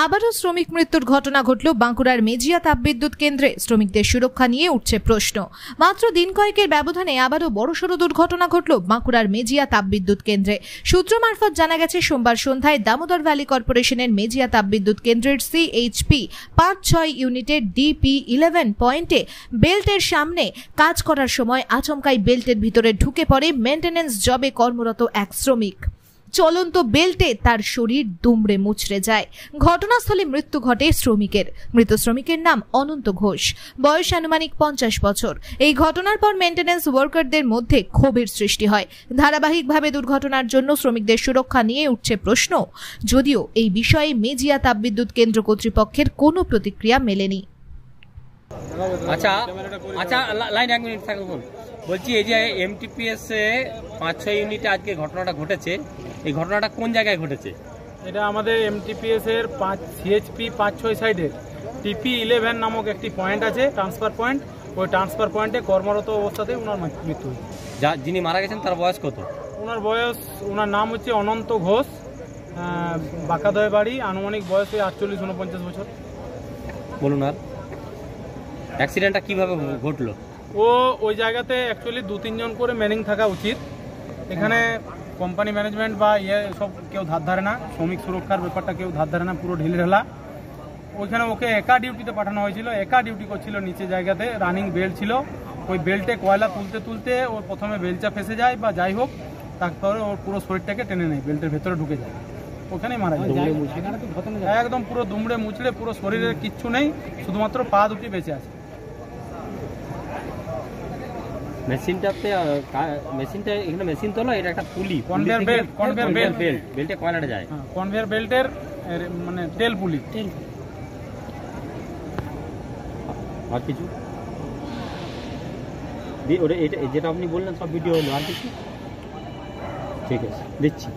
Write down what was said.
আবারও শ্রমিক মৃত্যুর ঘটনা ঘটল বাঁকুড়ার মেজিয়া তাপবিদ্যুৎ কেন্দ্রে। শ্রমিকদের সুরক্ষা নিয়ে উঠছে প্রশ্ন। মাত্র দিন কয়েকের ব্যবধানে আবারও বড়সড় দুর্ঘটনা ঘটল বাঁকুড়ার মেজিয়া তাপবিদ্যুৎ কেন্দ্রে। সূত্র মারফত জানা গেছে, সোমবার সন্ধ্যায় দামোদর ভ্যালি কর্পোরেশনের মেজিয়া তাপবিদ্যুৎ কেন্দ্রের CHP 5-6 ইউনিটের DP11 পয়েন্টে বেল্টের সামনে কাজ করার সময় আচমকাই বেল্টের ভিতরে ঢুকে পড়ে মেইনটেনেন্স জবে কর্মরত এক শ্রমিক। চলন্ত বেল্টে তার শরীর দুমড়ে মুচড়ে যায়। ঘটনাস্থলে মৃত্যু ঘটে শ্রমিকের। মৃত শ্রমিকের নাম অনন্ত ঘোষ, বয়স আনুমানিক 50 বছর। এই ঘটনার পর মেইনটেনেন্স ওয়ার্কারদের মধ্যে ক্ষোভের সৃষ্টি হয়। ধারাবাহিকভাবে দুর্ঘটনার জন্য শ্রমিকদের সুরক্ষা নিয়ে উঠছে প্রশ্ন, যদিও এই বিষয়ে মেজিয়া তাপবিদ্যুৎ কেন্দ্র কর্তৃপক্ষের কোনো প্রতিক্রিয়া মেলেনি। আচ্ছা লাইন 1 মিনিট থাকবে। বলছি, এই যে MTPS 5-6 ইউনিটে আজকে ঘটনাটা ঘটেছে, এই ঘটনাটা কোন জায়গায় ঘটেছে? এটা আমাদের MTPS এর CHP 5-6 সাইডের TP11 নামক একটি পয়েন্ট আছে, ট্রান্সফার পয়েন্ট। ওই ট্রান্সফার পয়েন্টে কর্মরত অবস্থাতে ওনার মৃত্যু হয়েছে। যিনি মারা গেছেন তার বয়স কত? ওনার নাম হচ্ছে অনন্ত ঘোষ, বাঁকাদয় বাড়ি, আনুমানিক বয়স 48-49 বছর। বলুন। আর অ্যাক্সিডেন্টটা কিভাবে ঘটলো? ওই জায়গাতে অ্যাকচুয়ালি 2-3 জন করে ম্যানিং থাকা উচিত। এখানে কোম্পানি ম্যানেজমেন্ট বা সব কেউ ধার ধারে না, শ্রমিক সুরক্ষার ব্যাপারটা কেউ ধার ধারে না, পুরো ঢিলেঢালা। ওইখানে ওকে একা ডিউটিতে পাঠানো হয়েছিল, একা ডিউটি করছিল। নিচে জায়গাতে রানিং বেল্ট ছিল, ওই বেল্টে কয়লা তুলতে তুলতে ওর প্রথমে বেলচা ফেসে যায় বা যাই হোক, তারপরে ওর পুরো শরীরটাকে টেনে নেয়, বেল্টের ভেতরে ঢুকে যায়, ওখানেই মারা যায়। একদম পুরো দুমড়ে মুচড়ে, পুরো শরীরের কিচ্ছু নেই, শুধুমাত্র পা দুটি বেঁচে আছে। মেশিনটা এখানে মেশিন তো না, এটা একটা পুলি, কনভেয়ার বেল্টে কয়লাটা যায়। কনভেয়ার বেল্টের মানে তেল পুলি। আর কিছু যেটা আপনি বললেন সব ভিডিও হলো, আর কিছু? ঠিক আছে, দিচ্ছি।